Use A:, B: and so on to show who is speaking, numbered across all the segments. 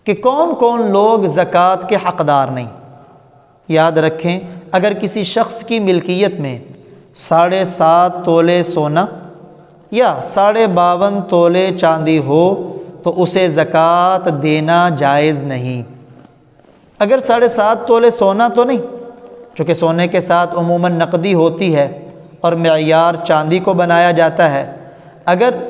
A: کہ کون کون لوگ زکوٰۃ کے حقدار نہیں۔ یاد رکھیں، اگر کسی شخص کی ملکیت میں 7.5 تولے سونا یا 52.5 تولے چاندی ہو تو اسے زکوٰۃ دینا جائز نہیں۔ اگر 7.5 تولے سونا تو نہیں، چونکہ سونے کے ساتھ عموماً نقدی ہوتی ہے اور معیار چاندی کو بنایا جاتا ہے، اگر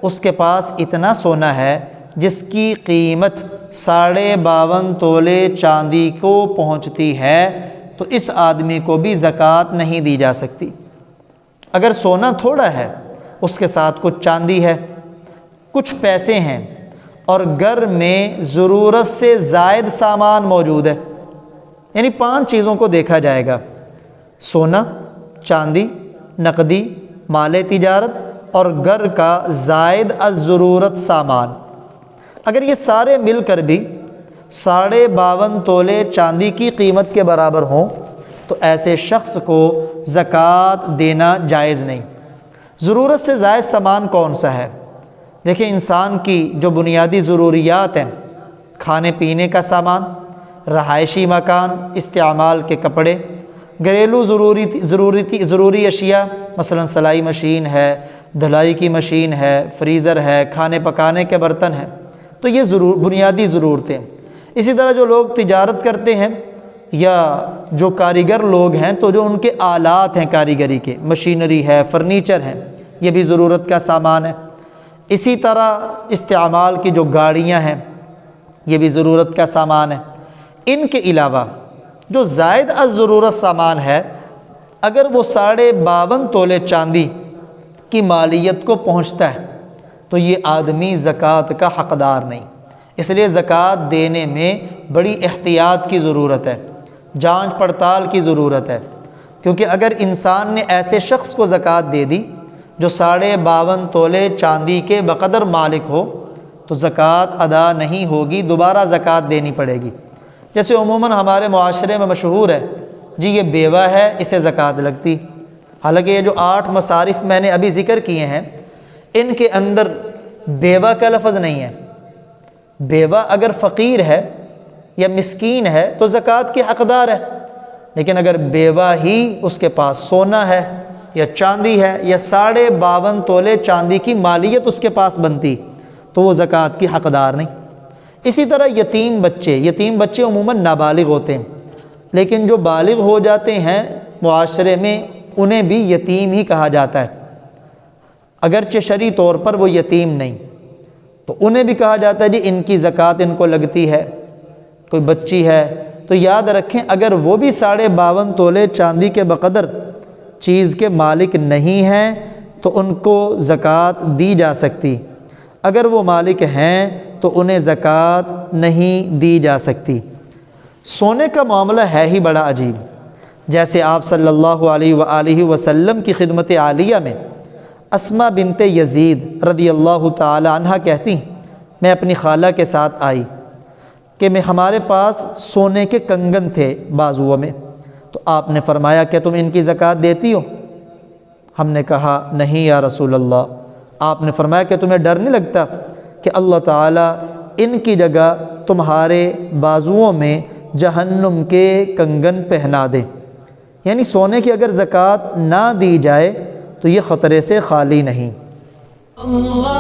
A: اس کے پاس اتنا سونا ہے جس کی قیمت 52.5 تولے چاندی کو پہنچتی ہے تو اس آدمی کو بھی زکوٰۃ نہیں دی جا سکتی۔ اگر سونا تھوڑا ہے، اس کے ساتھ کچھ چاندی ہے، کچھ پیسے ہیں اور گھر میں ضرورت سے زائد سامان موجود ہے، یعنی 5 چیزوں کو دیکھا جائے گا: سونا، چاندی، نقدی، مال تجارت اور گھر کا زائد از ضرورت سامان، اگر یہ سارے مل کر بھی 52.5 تولے چاندی کی قیمت کے برابر ہوں تو ایسے شخص کو زکوٰۃ دینا جائز نہیں۔ ضرورت سے زائد سامان کون سا ہے؟ دیکھیں، انسان کی جو بنیادی ضروریات ہیں، کھانے پینے کا سامان، رہائشی مکان، استعمال کے کپڑے، گھریلو ضروری اشیاء، مثلا سلائی مشین ہے، دھلائی کی مشین ہے، فریزر ہے، کھانے پکانے کے برتن ہیں، تو یہ بنیادی ضرورتیں۔ اسی طرح جو لوگ تجارت کرتے ہیں یا جو کاریگر لوگ ہیں تو جو ان کے آلات ہیں کاریگری کے، مشینری ہے، فرنیچر ہے، یہ بھی ضرورت کا سامان ہے۔ اسی طرح استعمال کی جو گاڑیاں ہیں یہ بھی ضرورت کا سامان ہے۔ ان کے علاوہ جو زائد از ضرورت سامان ہے، اگر وہ 52.5 تولے چاندی کی مالیت کو پہنچتا ہے تو یہ آدمی زکوٰۃ کا حقدار نہیں۔ اس لیے زکوٰۃ دینے میں بڑی احتیاط کی ضرورت ہے، جانچ پڑتال کی ضرورت ہے، کیونکہ اگر انسان نے ایسے شخص کو زکوٰۃ دے دی جو 52.5 تولے چاندی کے بقدر مالک ہو تو زکوٰۃ ادا نہیں ہوگی، دوبارہ زکوٰۃ دینی پڑے گی۔ جیسے عموماً ہمارے معاشرے میں مشہور ہے، جی یہ بیوہ ہے، اسے زکوٰۃ لگتی، حالانکہ یہ جو 8 مصارف میں نے ابھی ذکر کیے ہیں ان کے اندر بیوہ کا لفظ نہیں ہے۔ بیوہ اگر فقیر ہے یا مسکین ہے تو زکوٰۃ کی حقدار ہے، لیکن اگر بیوہ ہی اس کے پاس سونا ہے یا چاندی ہے یا 52.5 تولے چاندی کی مالیت اس کے پاس بنتی تو وہ زکوٰۃ کی حقدار نہیں۔ اسی طرح یتیم بچے عموماً نابالغ ہوتے ہیں، لیکن جو بالغ ہو جاتے ہیں معاشرے میں انہیں بھی یتیم ہی کہا جاتا ہے، اگرچہ شرعی طور پر وہ یتیم نہیں، تو انہیں بھی کہا جاتا ہے جی ان کی زکوٰۃ ان کو لگتی ہے۔ کوئی بچی ہے تو یاد رکھیں اگر وہ بھی 52.5 تولے چاندی کے بقدر چیز کے مالک نہیں ہیں تو ان کو زکوٰۃ دی جا سکتی، اگر وہ مالک ہیں تو انہیں زکوٰۃ نہیں دی جا سکتی۔ سونے کا معاملہ ہے ہی بڑا عجیب، جیسے آپ صلی اللہ علیہ وآلہ وسلم کی خدمت عالیہ میں اسماء بنت یزید رضی اللہ تعالی عنہ کہتی، میں اپنی خالہ کے ساتھ آئی کہ ہمارے پاس سونے کے کنگن تھے بازوؤں میں، تو آپ نے فرمایا کہ تم ان کی زکوٰۃ دیتی ہو؟ ہم نے کہا نہیں یا رسول اللہ۔ آپ نے فرمایا کہ تمہیں ڈر نہیں لگتا کہ اللہ تعالیٰ ان کی جگہ تمہارے بازوؤں میں جہنم کے کنگن پہنا دے؟ یعنی سونے کی اگر زکوٰۃ نہ دی جائے تو یہ خطرے سے خالی نہیں۔
B: اللہ